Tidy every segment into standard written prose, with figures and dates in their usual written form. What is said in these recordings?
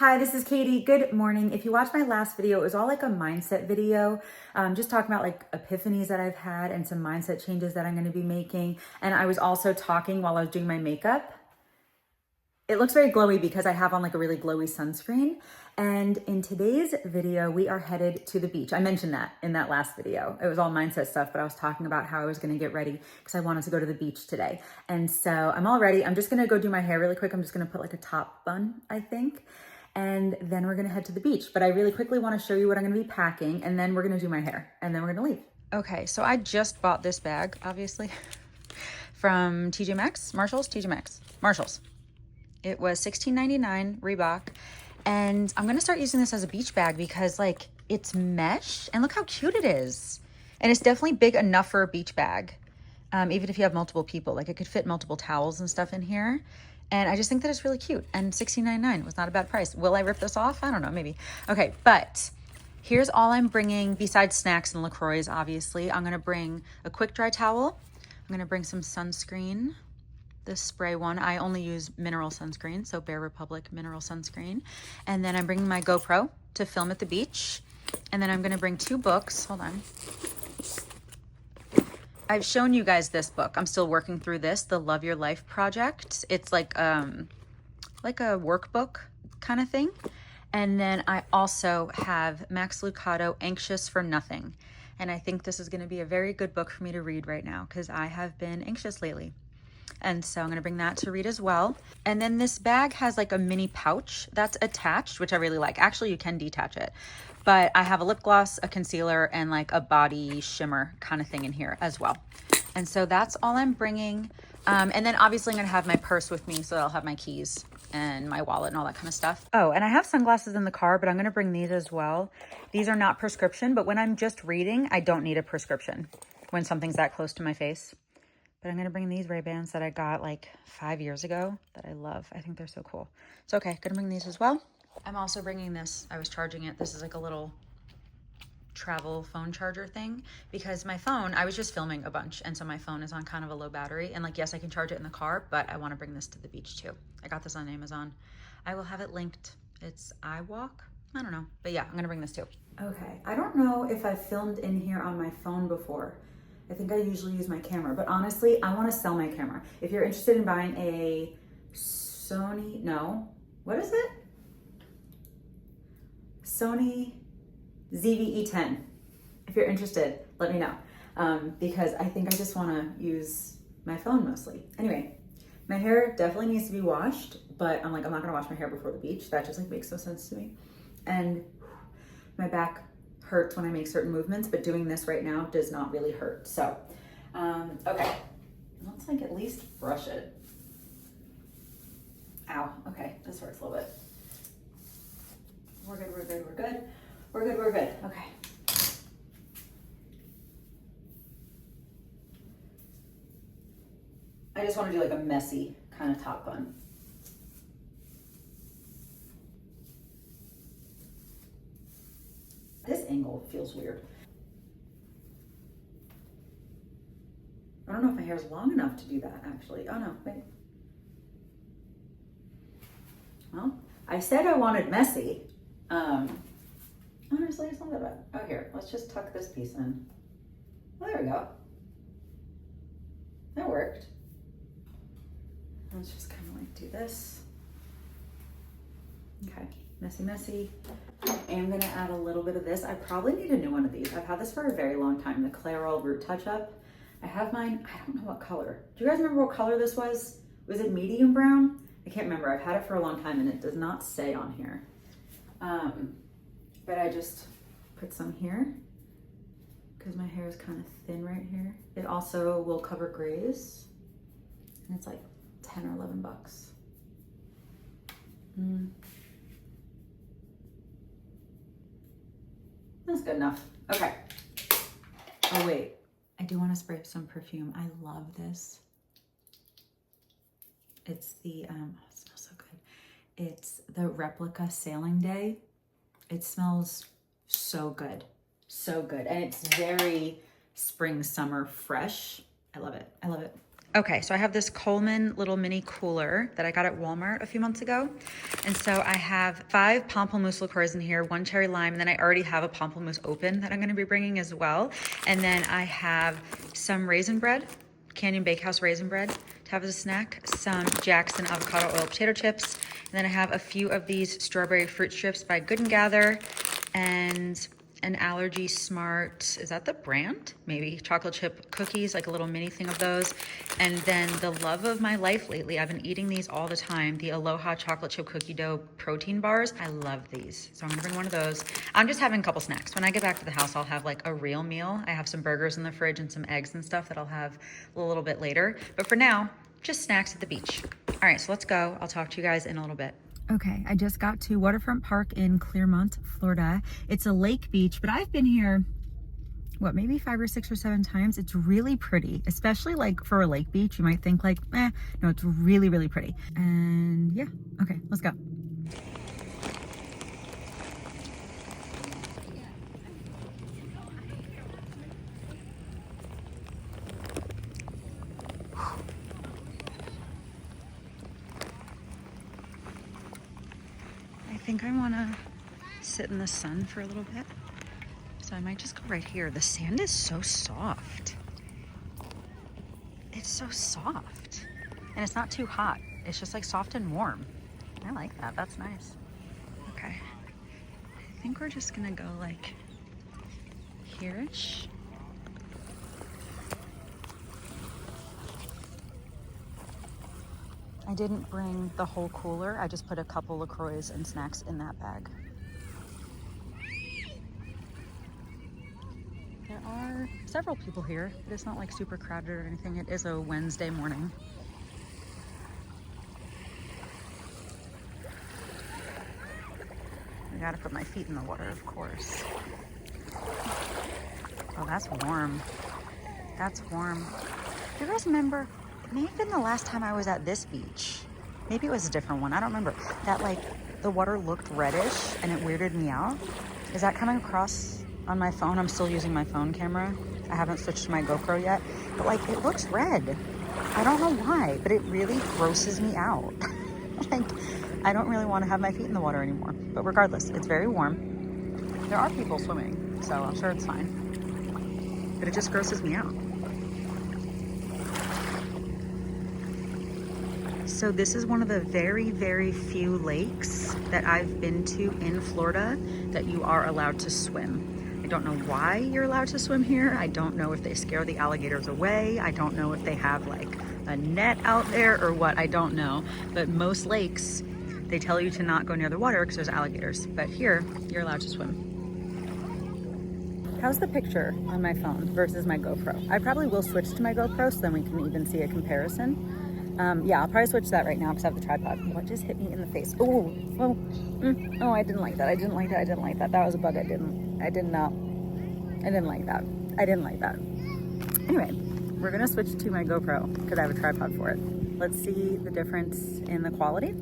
Hi, this is Katie. Good morning. If you watched my last video, it was all like a mindset video, just talking about like epiphanies that I've had and some mindset changes that I'm going to be making. And I was also talking while I was doing my makeup. It looks very glowy because I have on like a really glowy sunscreen. And in today's video, we are headed to the beach. I mentioned that in that last video. It was all mindset stuff, but I was talking about how I was gonna get ready because I wanted to go to the beach today. And so I'm all ready. I'm just gonna go do my hair really quick. I'm just gonna put like a top bun, I think. And then we're gonna head to the beach. But I really quickly wanna show you what I'm gonna be packing, and then we're gonna do my hair, and then we're gonna leave. Okay, so I just bought this bag, obviously, from TJ Maxx, Marshalls. It was $16.99 Reebok, and I'm gonna start using this as a beach bag because like it's mesh, and look how cute it is. And it's definitely big enough for a beach bag, even if you have multiple people. Like it could fit multiple towels and stuff in here. And I just think that it's really cute, and $16.99 was not a bad price. Will I rip this off? I don't know, maybe. Okay, but here's all I'm bringing besides snacks and LaCroix, obviously. I'm gonna bring a quick dry towel. I'm gonna bring some sunscreen. This spray one, I only use mineral sunscreen, so Bare Republic mineral sunscreen. And then I'm bringing my GoPro to film at the beach. And then I'm gonna bring 2 books. Hold on. I've shown you guys this book. I'm still working through this, the Love Your Life Project. It's like a workbook kind of thing. And then I also have Max Lucado, Anxious for Nothing. And I think this is gonna be a very good book for me to read right now because I have been anxious lately. And so I'm gonna bring that to read as well. And then this bag has like a mini pouch that's attached, which I really like. Actually, you can detach it. But I have a lip gloss, a concealer, and like a body shimmer kind of thing in here as well. And so that's all I'm bringing. And then obviously I'm gonna have my purse with me, so I'll have my keys and my wallet and all that kind of stuff. Oh, and I have sunglasses in the car, but I'm gonna bring these as well. These are not prescription, but when I'm just reading, I don't need a prescription when something's that close to my face. But I'm gonna bring these Ray-Bans that I got like 5 years ago that I love. I think they're so cool. So okay, gonna bring these as well. I'm also bringing this, I was charging it. This is like a little travel phone charger thing because my phone, I was just filming a bunch. And so my phone is on kind of a low battery. And like, yes, I can charge it in the car, but I wanna bring this to the beach too. I got this on Amazon. I will have it linked. It's iWalk, I don't know. But yeah, I'm gonna bring this too. Okay, I don't know if I've filmed in here on my phone before. I think I usually use my camera, but honestly, I want to sell my camera. If you're interested in buying a Sony, no, what is it? Sony ZV-E10. If you're interested, let me know. Because I think I just want to use my phone mostly. Anyway, my hair definitely needs to be washed, but I'm not going to wash my hair before the beach. That just like makes no sense to me. And my back hurts when I make certain movements, but doing this right now does not really hurt. So, okay, let's like at least brush it. Ow, okay, this hurts a little bit. We're good, we're good, we're good. We're good, we're good, okay. I just want to do like a messy kind of top bun. This angle feels weird. I don't know if my hair is long enough to do that actually. Oh no, wait. Well, I said I wanted messy. Honestly, it's not that bad. Oh, here, let's just tuck this piece in. Well, there we go. That worked. Let's just kind of like do this. Okay, messy, messy. I am gonna add a little bit of this. I probably need a new one of these. I've had this for a very long time, the Clairol Root Touch Up. I have mine, I don't know what color. Do you guys remember what color this was? Was it medium brown? I can't remember. I've had it for a long time and it does not say on here. But I just put some here because my hair is kind of thin right here. It also will cover grays and it's like 10 or 11 bucks. That's good enough. Okay. Oh wait, I do want to spray some perfume. I love this. It's the, oh, it smells so good. It's the Replica Sailing Day. It smells so good. So good. And it's very spring, summer fresh. I love it. I love it. Okay, so I have this Coleman little mini cooler that I got at Walmart a few months ago. And so I have 5 pamplemousse liqueurs in here, 1 cherry lime, and then I already have a pamplemousse open that I'm gonna be bringing as well. And then I have some raisin bread, Canyon Bakehouse raisin bread to have as a snack, some Jackson avocado oil potato chips, and then I have a few of these strawberry fruit strips by Good & Gather, and an Allergy Smart, is that the brand? Maybe chocolate chip cookies, like a little mini thing of those. And then the love of my life lately, I've been eating these all the time, the Aloha chocolate chip cookie dough protein bars. I love these. So I'm gonna bring one of those. I'm just having a couple snacks. When I get back to the house, I'll have like a real meal. I have some burgers in the fridge and some eggs and stuff that I'll have a little bit later. But for now, just snacks at the beach. All right, so let's go. I'll talk to you guys in a little bit. Okay, I just got to Waterfront Park in Clearmont, Florida. It's a lake beach, but I've been here, what, maybe 5 or 6 or 7 times. It's really pretty, especially like for a lake beach. You might think like, no, it's really, really pretty. And yeah, okay, let's go. I think I want to sit in the sun for a little bit. So I might just go right here. The sand is so soft. It's so soft. And it's not too hot. It's just like soft and warm. I like that. That's nice. Okay. I think we're just going to go like here-ish. I didn't bring the whole cooler. I just put a couple LaCroix and snacks in that bag. There are several people here, but it's not like super crowded or anything. It is a Wednesday morning. I gotta put my feet in the water, of course. Oh, that's warm. That's warm. Do you guys remember? Maybe been the last time I was at this beach. Maybe it was a different one. I don't remember. That like the water looked reddish and it weirded me out. Is that coming across on my phone? I'm still using my phone camera. I haven't switched to my GoPro yet. But like it looks red. I don't know why, but it really grosses me out. Like I don't really want to have my feet in the water anymore. But regardless, it's very warm. There are people swimming, so I'm sure it's fine. But it just grosses me out. So this is one of the very, very few lakes that I've been to in Florida that you are allowed to swim. I don't know why you're allowed to swim here. I don't know if they scare the alligators away. I don't know if they have like a net out there or what, I don't know. But most lakes, they tell you to not go near the water because there's alligators. But here, you're allowed to swim. How's the picture on my phone versus my GoPro? I probably will switch to my GoPro so then we can even see a comparison. Yeah, I'll probably switch to that right now because I have the tripod. What just hit me in the face? Oh, oh, I didn't like that. I didn't like that. I didn't like that. That was a bug. I didn't like that. I didn't like that. Anyway, we're gonna switch to my GoPro because I have a tripod for it. Let's see the difference in the quality.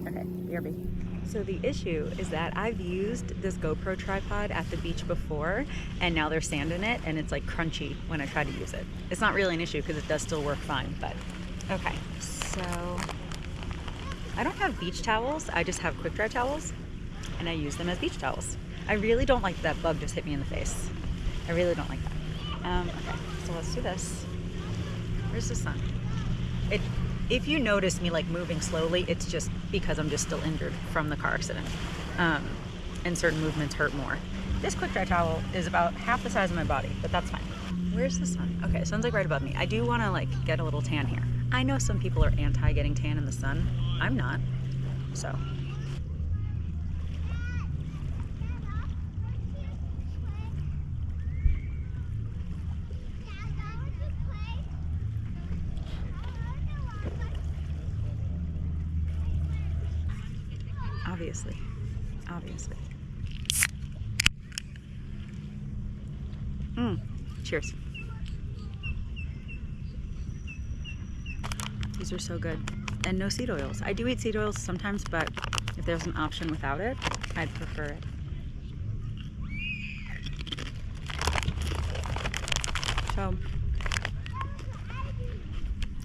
Okay, BRB. So the issue is that I've used this GoPro tripod at the beach before and now there's sand in it and it's like crunchy when I try to use it. It's not really an issue because it does still work fine, but okay. So I don't have beach towels. I just have quick dry towels and I use them as beach towels. I really don't like that bug just hit me in the face. I really don't like that. Okay, so let's do this. Where's the sun? If you notice me like moving slowly, it's just because I'm just still injured from the car accident. And certain movements hurt more. This quick dry towel is about half the size of my body, but that's fine. Where's the sun? Okay, sun's like right above me. I do want to like get a little tan here. I know some people are anti getting tan in the sun. I'm not, so. Obviously. Cheers. These are so good. And no seed oils. I do eat seed oils sometimes, but if there's an option without it, I'd prefer it. So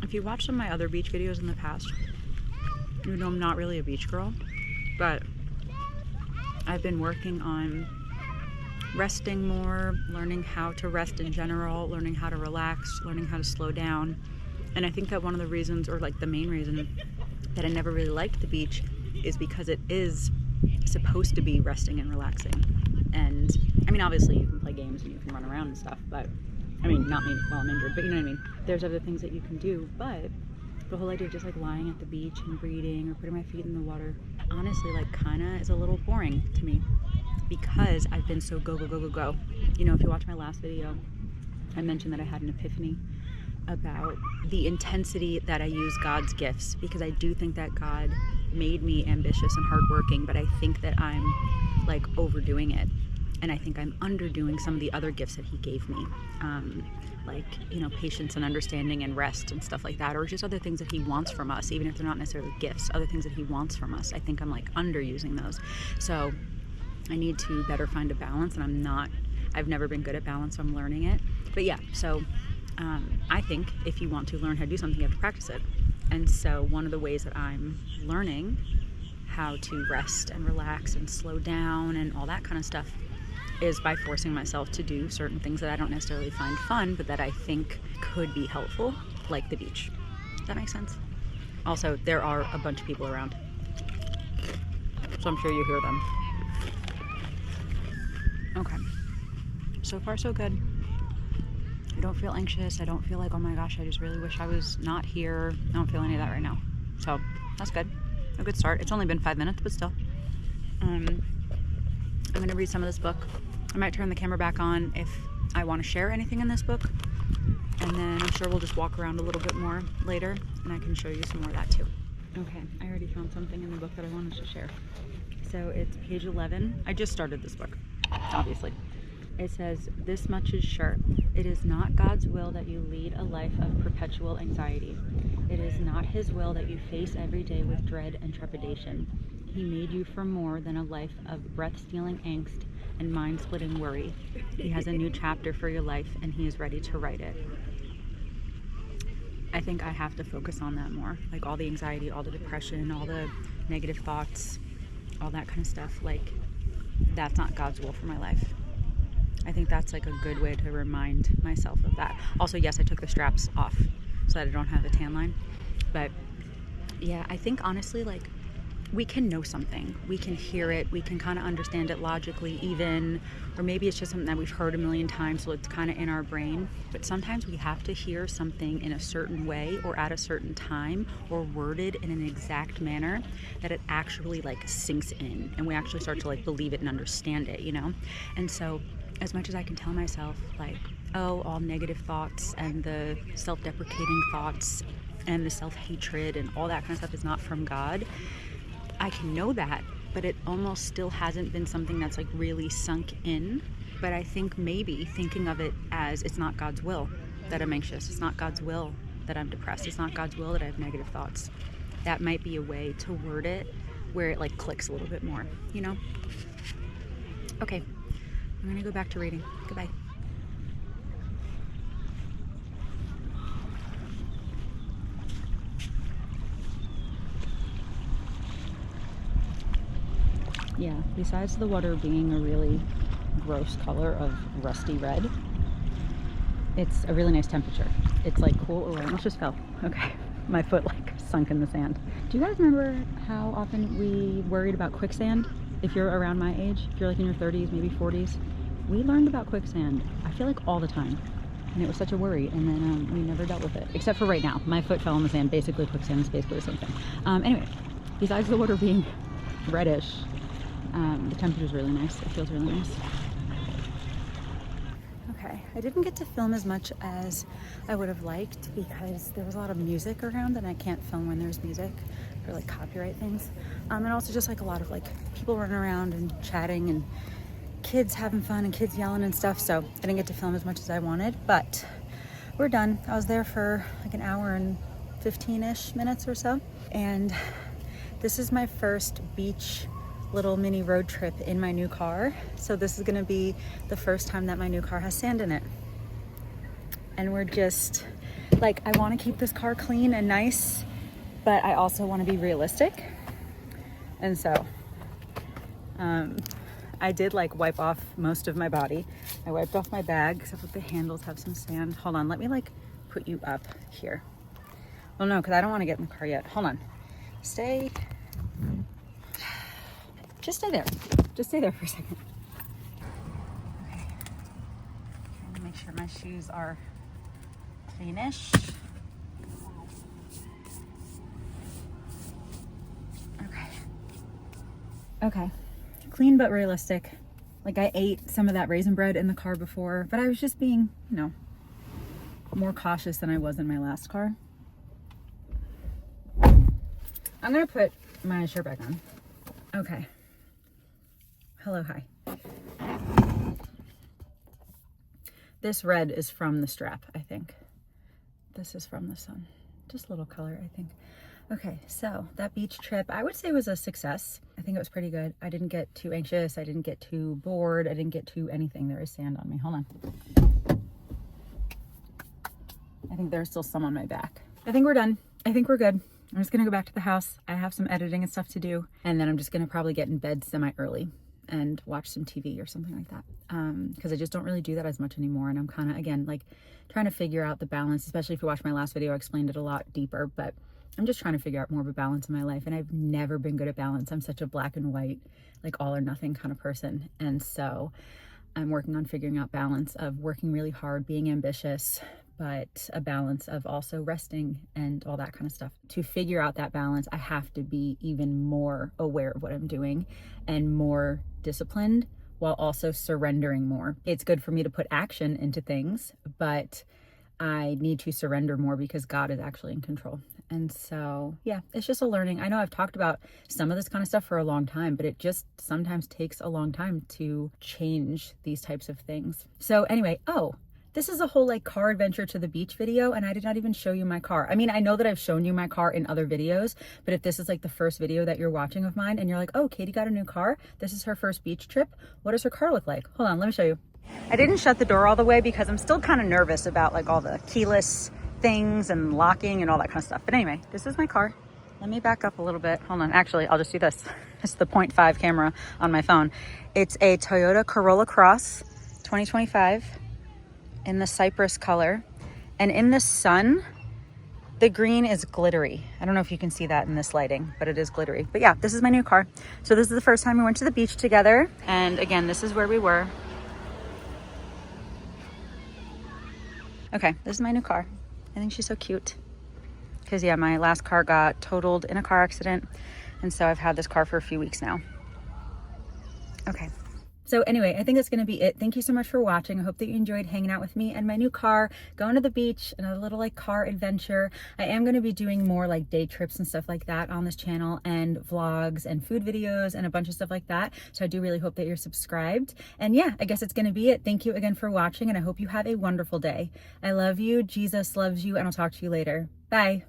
if you watched some of my other beach videos in the past, you know I'm not really a beach girl, but I've been working on resting more, learning how to rest in general, learning how to relax, learning how to slow down. And I think that one of the reasons, or like the main reason that I never really liked the beach is because it is supposed to be resting and relaxing. And I mean, obviously you can play games and you can run around and stuff, but I mean, not me while I'm injured, but you know what I mean? There's other things that you can do, but the whole idea of just like lying at the beach and reading or putting my feet in the water, honestly, like kinda is a little boring to me because I've been so go, go, go, go, go. You know, if you watch my last video, I mentioned that I had an epiphany about the intensity that I use God's gifts, because I do think that God made me ambitious and hardworking, but I think that I'm like overdoing it. And I think I'm underdoing some of the other gifts that he gave me. Like, you know, patience and understanding and rest and stuff like that, or just other things that he wants from us, even if they're not necessarily gifts, other things that he wants from us. I think I'm like underusing those. So I need to better find a balance, and I've never been good at balance, so I'm learning it. But yeah, so I think if you want to learn how to do something, you have to practice it. And so one of the ways that I'm learning how to rest and relax and slow down and all that kind of stuff is by forcing myself to do certain things that I don't necessarily find fun, but that I think could be helpful, like the beach. Does that make sense? Also, there are a bunch of people around, so I'm sure you hear them. Okay, so far so good. I don't feel anxious. I don't feel like, oh my gosh, I just really wish I was not here. I don't feel any of that right now. So that's good. A good start. It's only been 5 minutes, but still. I'm going to read some of this book. I might turn the camera back on if I want to share anything in this book. And then I'm sure we'll just walk around a little bit more later, and I can show you some more of that too. Okay, I already found something in the book that I wanted to share. So it's page 11. I just started this book, obviously. It says, "This much is sure. It is not God's will that you lead a life of perpetual anxiety. It is not his will that you face every day with dread and trepidation. He made you for more than a life of breath-stealing angst and mind-splitting worry. He has a new chapter for your life, and he is ready to write it." I think I have to focus on that more. Like all the anxiety, all the depression, all the negative thoughts, all that kind of stuff. Like, that's not God's will for my life. I think that's like a good way to remind myself of that. Also, yes, I took the straps off so that I don't have a tan line. But yeah, I think honestly, like, we can know something. We can hear it. We can kind of understand it logically even, or maybe it's just something that we've heard a million times, so it's kind of in our brain. But sometimes we have to hear something in a certain way or at a certain time or worded in an exact manner that it actually like sinks in and we actually start to like believe it and understand it, you know? And so as much as I can tell myself like, oh, all negative thoughts and the self-deprecating thoughts and the self-hatred and all that kind of stuff is not from God, I can know that, but it almost still hasn't been something that's like really sunk in. But I think maybe thinking of it as it's not God's will that I'm anxious, it's not God's will that I'm depressed, it's not God's will that I have negative thoughts. That might be a way to word it where it like clicks a little bit more, you know? Okay, I'm gonna go back to reading. Goodbye. Yeah, besides the water being a really gross color of rusty red, it's a really nice temperature. It's like cool. Oh, I almost just fell. Okay, my foot like sunk in the sand. Do you guys remember how often we worried about quicksand? If you're around my age, if you're like in your 30s, maybe 40s, we learned about quicksand, I feel like all the time. And it was such a worry, and then we never dealt with it. Except for right now. My foot fell in the sand. Basically, quicksand is basically the same thing. Anyway, besides the water being reddish, the temperature is really nice. It feels really nice. Okay, I didn't get to film as much as I would have liked because there was a lot of music around, and I can't film when there's music for like copyright things. And also just like a lot of like people running around and chatting and kids having fun and kids yelling and stuff. So I didn't get to film as much as I wanted, but we're done. I was there for like an hour and 15-ish minutes or so. And this is my first beach little mini road trip in my new car. So this is gonna be the first time that my new car has sand in it. And we're just Like, I want to keep this car clean and nice, but I also want to be realistic. And so I did like wipe off most of my body. I wiped off my bag, except for the handles have some sand. Hold on, let me like put you up here. Well, no, because I don't want to get in the car yet. Hold on. Just stay there. Just stay there for a second. Okay. Trying to make sure my shoes are cleanish. Okay. Okay. Clean but realistic. Like, I ate some of that raisin bread in the car before, but I was just being, you know, more cautious than I was in my last car. I'm gonna put my shirt back on. Okay. Hello, hi. This red is from the strap, I think. This is from the sun. Just a little color, I think. Okay, so that beach trip, I would say was a success. I think it was pretty good. I didn't get too anxious. I didn't get too bored. I didn't get too anything. There is sand on me. Hold on. I think there's still some on my back. I think we're done. I think we're good. I'm just gonna go back to the house. I have some editing and stuff to do. And then I'm just gonna probably get in bed semi-early and watch some TV or something like that. Because I just don't really do that as much anymore. And I'm kind of, again, like trying to figure out the balance, especially if you watch my last video, I explained it a lot deeper, but I'm just trying to figure out more of a balance in my life. And I've never been good at balance. I'm such a black and white, like all or nothing kind of person. And so I'm working on figuring out balance of working really hard, being ambitious, but a balance of also resting and all that kind of stuff. To figure out that balance, I have to be even more aware of what I'm doing and more disciplined while also surrendering more. It's good for me to put action into things, but I need to surrender more because God is actually in control. And so, yeah, it's just a learning. I know I've talked about some of this kind of stuff for a long time, but it just sometimes takes a long time to change these types of things. So anyway, this is a whole like car adventure to the beach video, and I did not even show you my car. I mean, I know that I've shown you my car in other videos, but if this is like the first video that you're watching of mine and you're like, oh, Katie got a new car, this is her first beach trip, what does her car look like? Hold on, let me show you. I didn't shut the door all the way because I'm still kind of nervous about like all the keyless things and locking and all that kind of stuff. But anyway, this is my car. Let me back up a little bit. Hold on, actually, I'll just do this. It's the 0.5 camera on my phone. It's a Toyota Corolla Cross 2025. In the cypress color, and in the sun the green is glittery. I don't know if you can see that in this lighting, but it is glittery. But yeah, this is my new car. So this is the first time we went to the beach together, and again, this is where we were. Okay, this is my new car. I think she's so cute because yeah, my last car got totaled in a car accident, and so I've had this car for a few weeks now. Okay. So anyway, I think that's going to be it. Thank you so much for watching. I hope that you enjoyed hanging out with me and my new car, going to the beach, and a little like car adventure. I am going to be doing more like day trips and stuff like that on this channel, and vlogs and food videos and a bunch of stuff like that. So I do really hope that you're subscribed. And yeah, I guess it's going to be it. Thank you again for watching, and I hope you have a wonderful day. I love you. Jesus loves you, and I'll talk to you later. Bye.